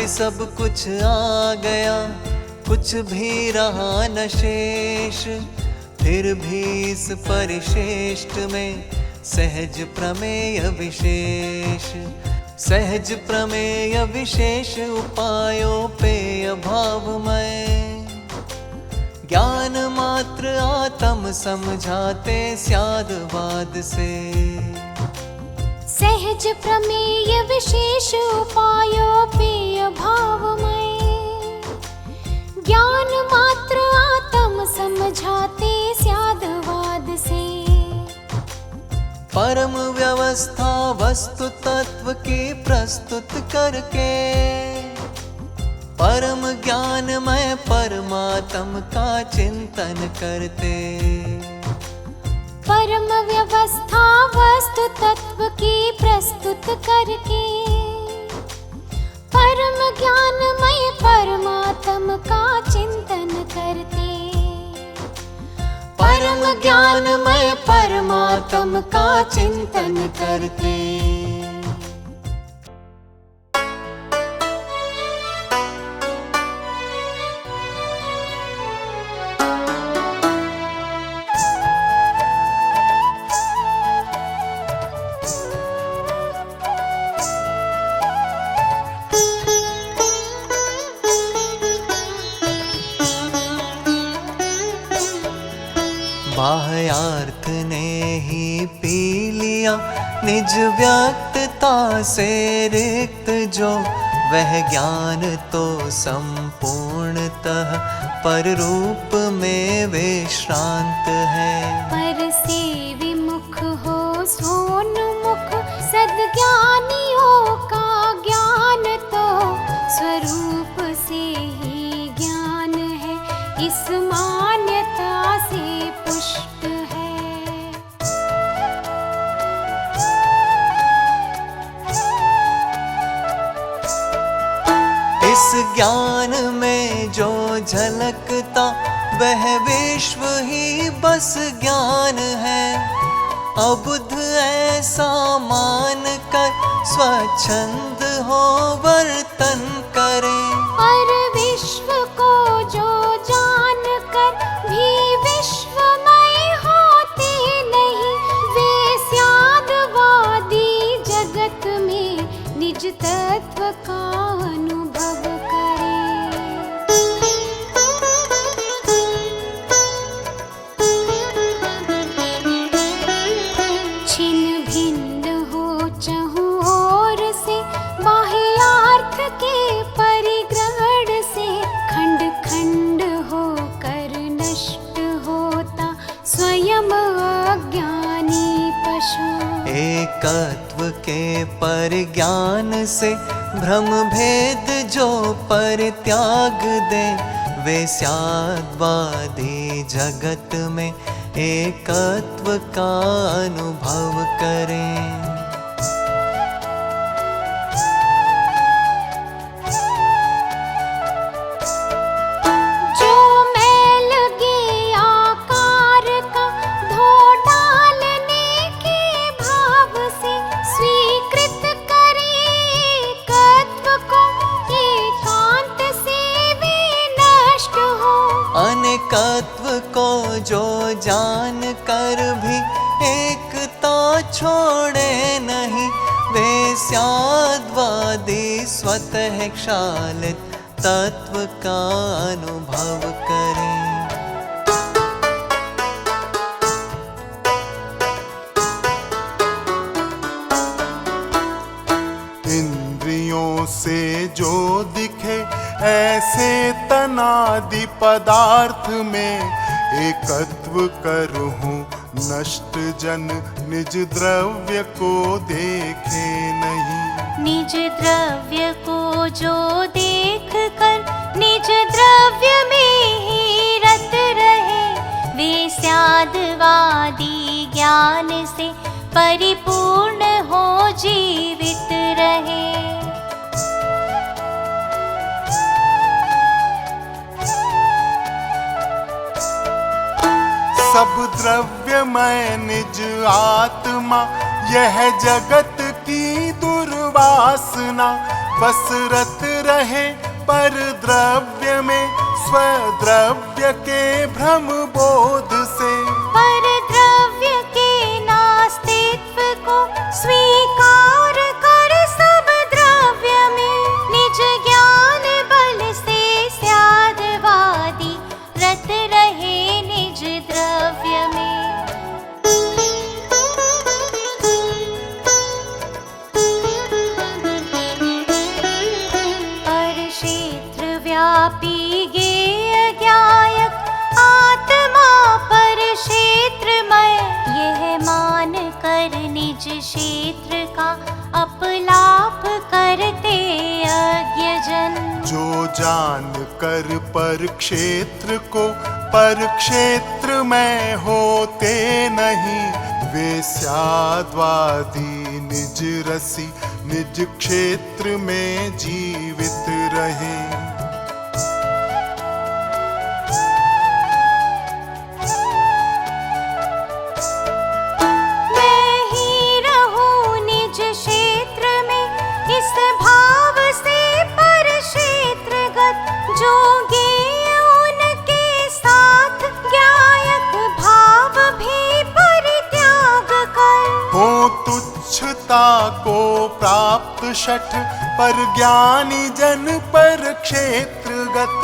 सब कुछ आ गया, कुछ भी रहा न शेष। फिर भी इस परिशेष्ट में सहज प्रमेय विशेष। सहज प्रमेय विशेष उपायों पे अभावमय। ज्ञान मात्र आत्म समझाते स्यादवाद से। सहज प्रमेय विशेष उपायों पे अभावमय। ज्ञान मात्र आत्म समझाते स्यादवाद से। परम व्यवस्था वस्तु तत्व की प्रस्तुत करके, परम ज्ञानमय परमात्म का चिंतन करते। परम व्यवस्था वस्तु तत्व की प्रस्तुत करके, परम ज्ञानमय परमात्म का चिंतन करते। परम ज्ञानमय परमात्म का चिंतन करते। बाह्यार्थ ने ही पी लिया निज व्यक्तता से रिक्त जो, वह ज्ञान तो संपूर्णतः पर रूप में विश्रांत है। पर से विमुख हो सोन्मुख सद्ज्ञानियों का ज्ञान तो स्वरूप से ही ज्ञान है, इस मान्यता से पुष्ट है। इस ज्ञान में जो झलकता वह विश्व ही बस ज्ञान है। अबुद्ध ऐसा मान कर स्वच्छंद हो वर्तन करे। और विश्व को जो जान कर भी विश्वमय होते नहीं, वे स्यादवादी जगत में निज तत्व का अनुभव करे। छिन्न भिन्न हो चहुँ ओर से, बाह्यार्थ के परिग्रहण से, खंड खंड होकर नष्ट होता स्वयं अज्ञानी पशु। एकत्व के परिज्ञान से भ्रम भेद जो परित्याग दे, वे स्यादवादी जगत में एकत्व का अनुभव करें। जो मैल गे आकार का धो डालने के भाव से, स्वीकृत करे एकत्व को, एकांत से वे नष्ट हो। अनेकत्व को जो जान कर भी एकता छोड़े नहीं, वे स्यादवादी स्वतः क्षालित तत्व का अनुभव करें। इंद्रियों से जो दिखे ऐसे तनादि पदार्थ में, एकत्व करहूँ नष्ट जन निज द्रव्य को देखे नहीं। निज द्रव्य को जो देख कर निज द्रव्य में ही रत रहे, वे स्यादवादी ज्ञान से परिपूर्ण हो जीवित रहे। सब द्रव्यमय निज आत्मा, यह जगत की दुर्वासना, बस रत रहे पर द्रव्य में, स्वद्रव्य के भ्रम बोध से। पर द्रव्य के नास्तित्व को स्वीकार कर सब द्रव्य में, निज ज्ञान बल से स्यादवादी रत रहे निज द्रव्य में। पर क्षेत्र व्यापी गेय ज्ञायक आत्मा पर क्षेत्रमय, यह मान कर निज क्षेत्र का अपलाप करते अज्ञ जन। जो जान कर पर क्षेत्र को पर क्षेत्र में होते नहीं, वे स्याद्वादी निज रसी निज क्षेत्र में जीवित रहे। मैं ही रहूं निज क्षेत्र में, इस भाव से पर क्षेत्रगत, जो गेय उनके साथ ज्ञायक भाव भी परित्याग कर। हो तुच्छता को प्राप्त शठ पर ज्ञानी जन पर क्षेत्रगत,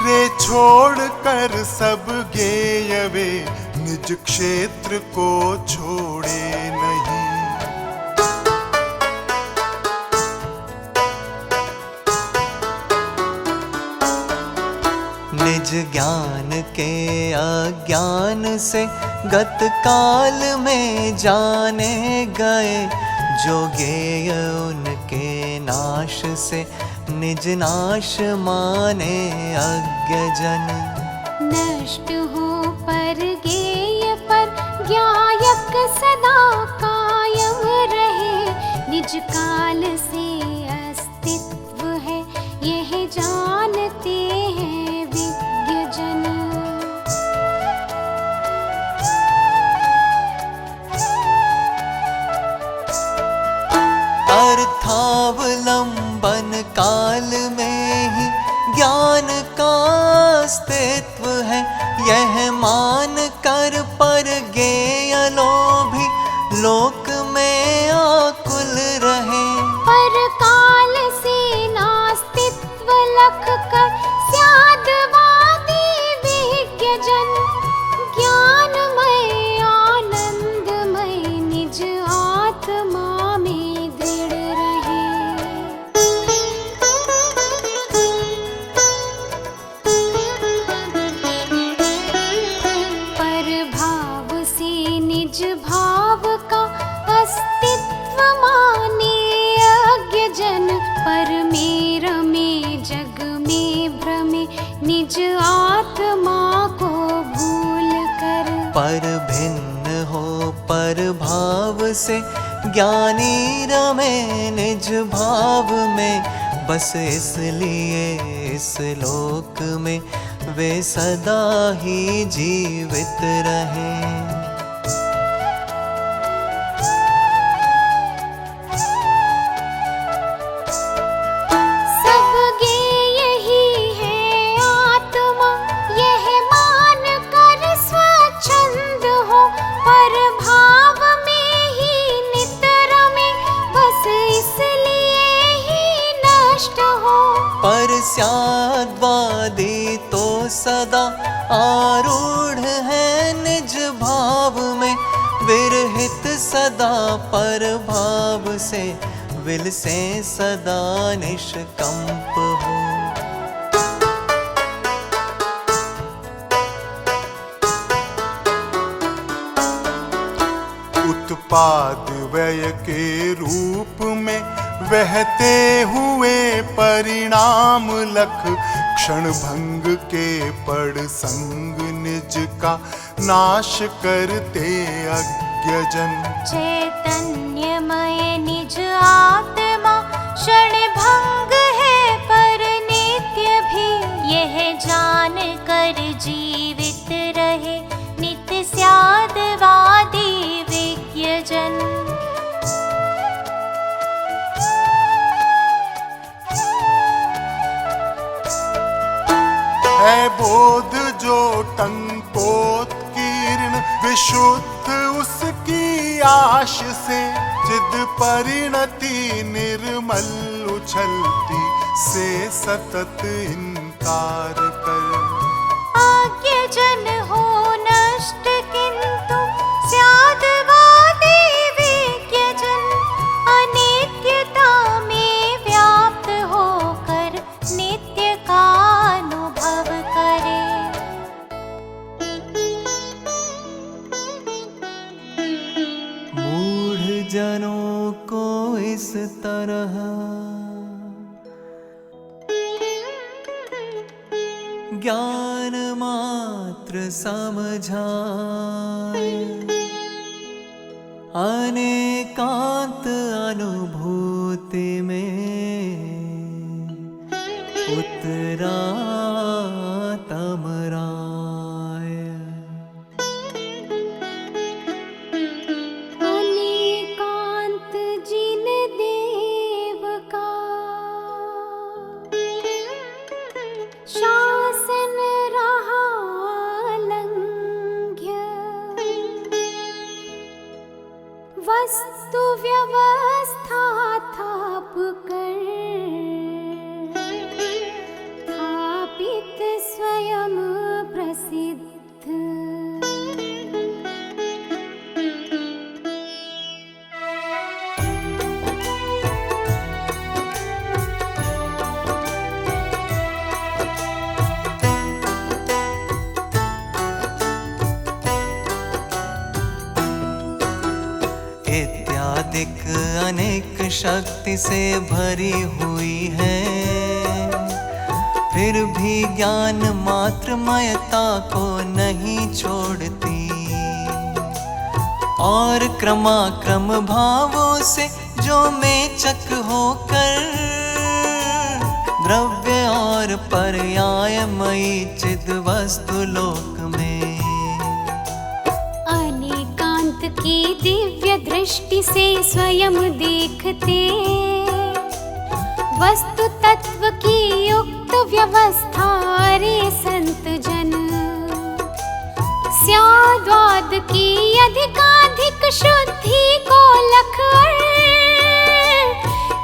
रे छोड़ कर सब गेय वे निज क्षेत्र को छोड़े नहीं। निज ज्ञान के अज्ञान से गत काल में जाने गए, जो गेय उनके नाश से निज नाश माने अज्ञ जन। नष्ट हो पर गेय पर ज्ञायक सदा कायम रहे, निज काल से अस्तित्व है यह जानते हैं विज्ञ जन। अर्थावलंबन काल में ही ज्ञान का अस्तित्व है, यह मान कर पर गेय लोभी लोक में आकुल रहे। पर काल से नास्तित्व लख कर स्यादवादी विज्ञ जन, ज्ञानमय आनंदमय निज आत्मा में दृढ़ रहे। पर भाव से निज भाव का अस्तित्व माने अज्ञ जन, पर मेरा में जग में भ्रमे निज आत्मा को भूल कर। पर भिन्न हो पर भाव से ज्ञानी रमे निज भाव में, बस इसलिए इस लोक में वे सदा ही जीवित रहे। सब गेय ही है आत्मा, यह मान कर स्वच्छंद हो, पर भाव में ही नितर में, बस इसलिए ही नष्ट हो। पर स्याद्वादी तो सदा आरूढ़ है निज भाव में, विरहित सदा पर भाव से, विल से सदा निष्कंप हो। उत्पाद व्यय के रूप में बहते हुए परिणाम लख, क्षण भंग के पड़ संग निज का नाश करते अज्ञ जन। चैतन्यमय निज आत्मा क्षण भंग है पर नित्य भी, यह जान कर जीवित रहे नित्य स्यादवादी विज्ञ जन। है बोध जो टंकोत्कीर्ण, विशुद्ध उसकी आश से चिद परिणति निर्मल उछलती से सतत इनकार कर। आज्ञजन हो नष्ट किंतु स्याद् वादी विज्ञजन, अनित्यता में व्याप्त होकर नित्य का अनुभव करे। मूढ़ जनों को इस तरह ज्ञान मात्र समझाए, अनेकांत अनुभूति में उतरा तमराय। अनेकांत जिन देव का शासन रहा लंघ्य, वस्तु व्यवस्था थाप कर स्थापित स्वयं प्रसिद्ध। इत्यादिक अनेक शक्ति से भरी हुई है, फिर भी ज्ञान मात्र मयता को नहीं छोड़ती, और क्रमाक्रम भावों से जो मेचक होकर द्रव्य और पर्यायमयी चिद वस्तु लोक में अनेकांत की दिव्य दृष्टि से स्वयं देखते, वस्तु तत्व की युक्त व्यवस्था रे संत जन। स्याद्वाद की अधिकाधिक शुद्धि को लख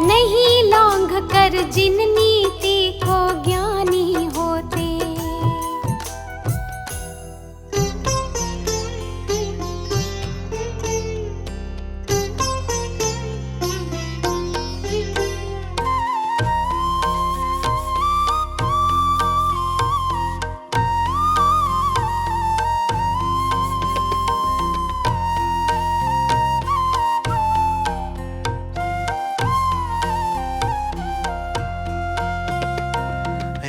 नहीं लांघ कर जिन नीति को ज्ञानी होते।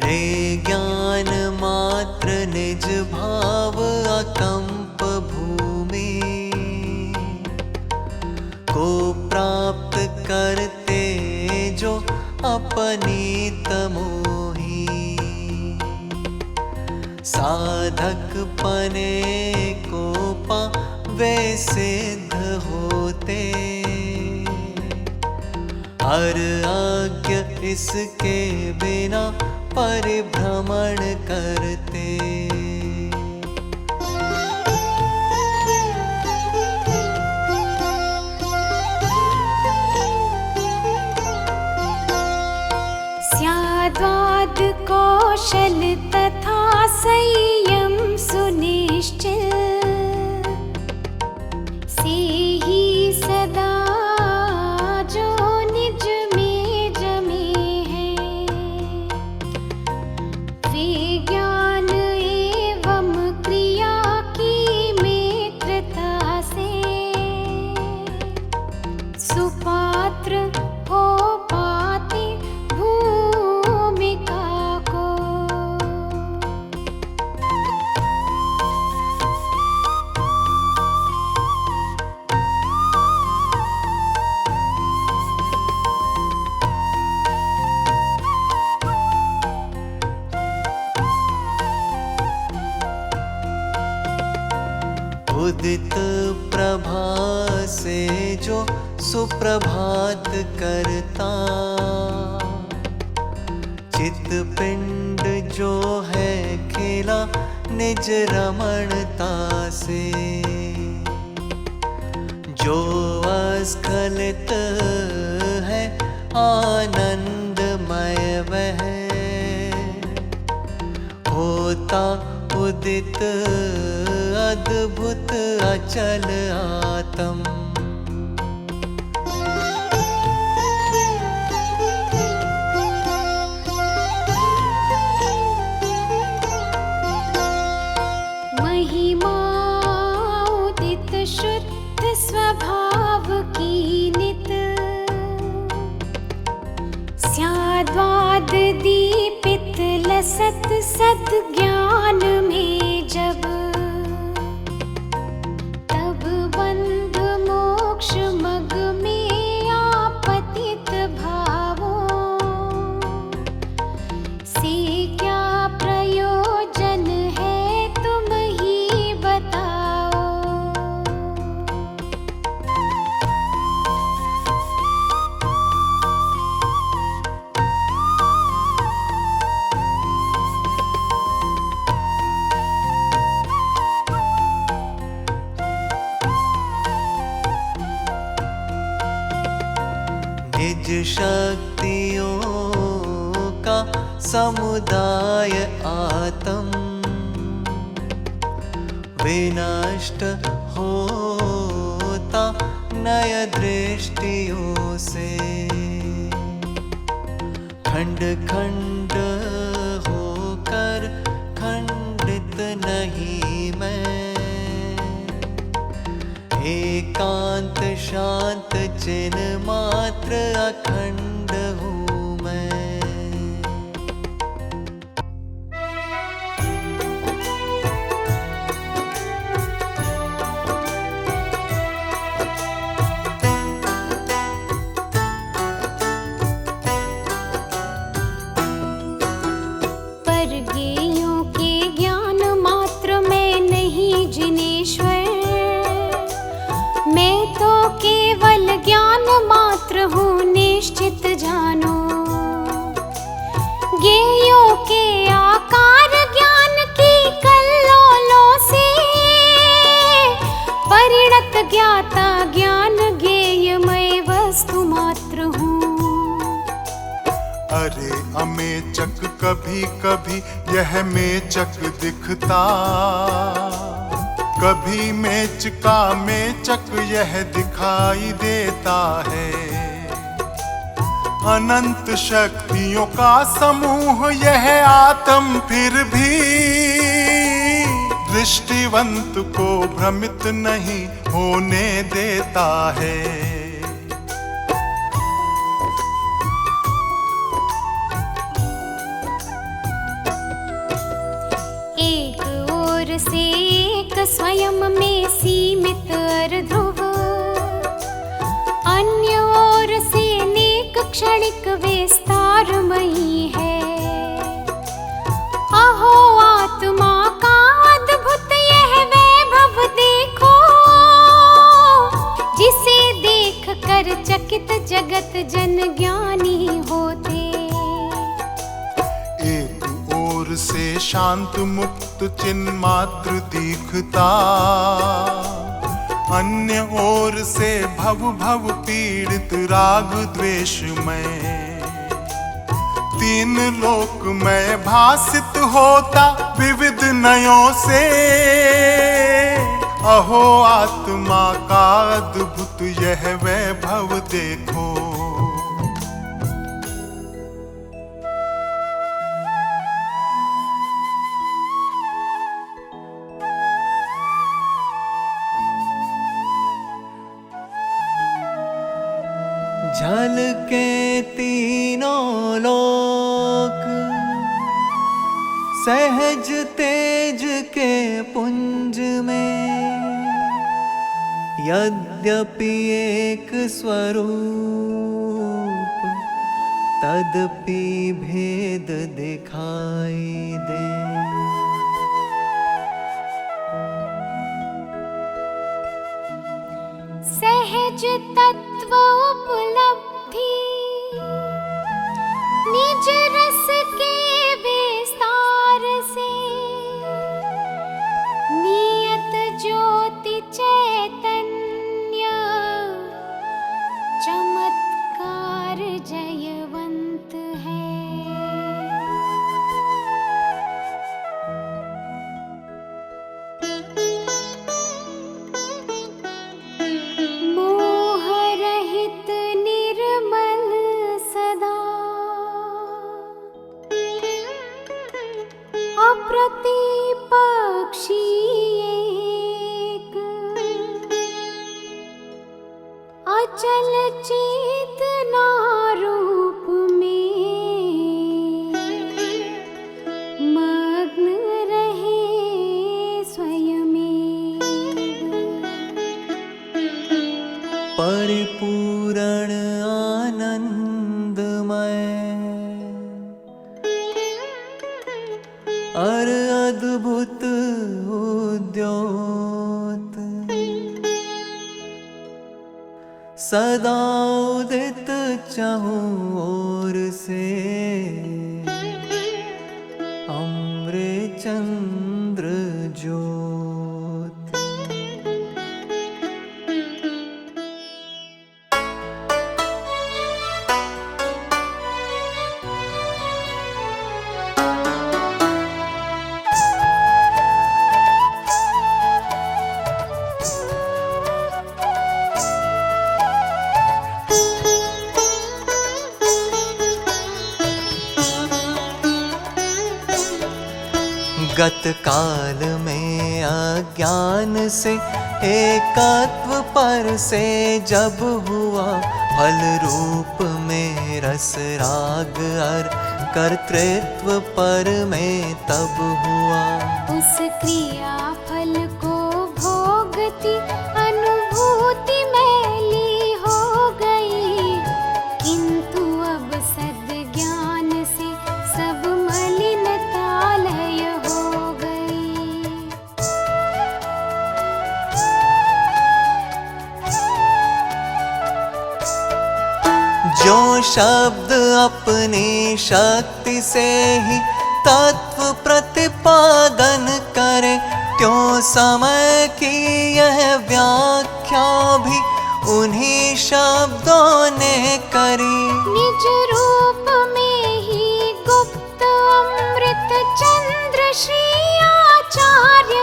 रे ज्ञान मात्र निज भाव अकंप भूमि को प्राप्त करते जो अपनीत मोही, साधक पने को पावे सिद्ध होते, हर आज्ञ इसके बिना परिभ्रमण करते। स्याद्वाद कौशल तथा संयम सुनिश्चित, से ही सदा जो निज में जमे हैं, विज्ञान एवं क्रिया की मित्रता से सुपात्र हो पाते भूमिका को। उदित प्रभा से जो सुप्रभात करता, चित पिंड जो है खेला निज रमणता से, जो अस्खलित है आनंदमय वह, होता उदित अद्भुत अचल आत्म। महिमा उदित शुद्ध स्वभाव की नित, स्याद्वाद दीपित लसत सद ज्ञान में जब, तब बंध मोक्ष मग में आपतित भावों से क्या प्रयोजन है तुम ही बताओ। निज शक्तियों का समुदाय आत्म, विनष्ट होता नय दृष्टियों से, खंड खंड होकर खंडित नहीं मैं, एकांत शांत चिन्ह मात्र अखंड हूँ मैं। पर गेयों के ज्ञान मात्र में नहीं जिनेश्वर, मैं तो केवल ज्ञान मात्र हूँ निश्चित जानो। गेयों के आकार ज्ञान की कल्लोलों से, परिणत ज्ञाता ज्ञान ज्ञेयमय वस्तु मात्र हूँ। अरे अमेचक कभी कभी यह मेचक दिखता, कभी मेच का मेचक यह दिखाई देता है। अनंत शक्तियों का समूह यह आत्म फिर भी दृष्टिवंत को भ्रमित नहीं होने देता है। एक ओर से एक स्वयं में सीमित अर्ध्रुव, अन्य ओर से अनेक क्षणिक विस्तारमयी है। अहो आत्मा का अद्भुत यह वैभव देखो, जिसे देख कर चकित जगत जन ज्ञानी होते। एक ओर से शांत मुक्त चिन्ह मात्र दिखता, अन्य ओर से भव भव पीड़ित राग द्वेष में। तीन लोक में भासित होता विविध नयों से, अहो आत्मा का अद्भुत यह वैभव देखो। झलके तीनों लोक सहज तेज के पुंज में, यद्यपि एक स्वरूप तदपि भेद दिखाई दे। सहज तत्व उपलब्धि निज रस प्रति पक्षी एक, अचल चेतना रूप में मग्न रहे स्वयमेव। परिपूर्ण आनंदमय और अद्भुत उद्योत, सदा उदित चाहूं ओर से अमृत चंद्र ज्योत। गत काल में अज्ञान से एकत्व पर से जब हुआ, फल रूप में रस राग और कर्तृत्व पर में तब हुआ। उस क्रिया फल को भोगती अनुभूति मैली हो गई, किंतु अब सद ज्ञान से सब मलिनता लय हो गई। जो शब्द अपनी शक्ति से ही तत्व प्रतिपादन करे, त्यों समय की यह व्याख्या भी उन्हीं शब्दों ने करी। निज रूप में ही गुप्त अमृत चंद्र श्री आचार्य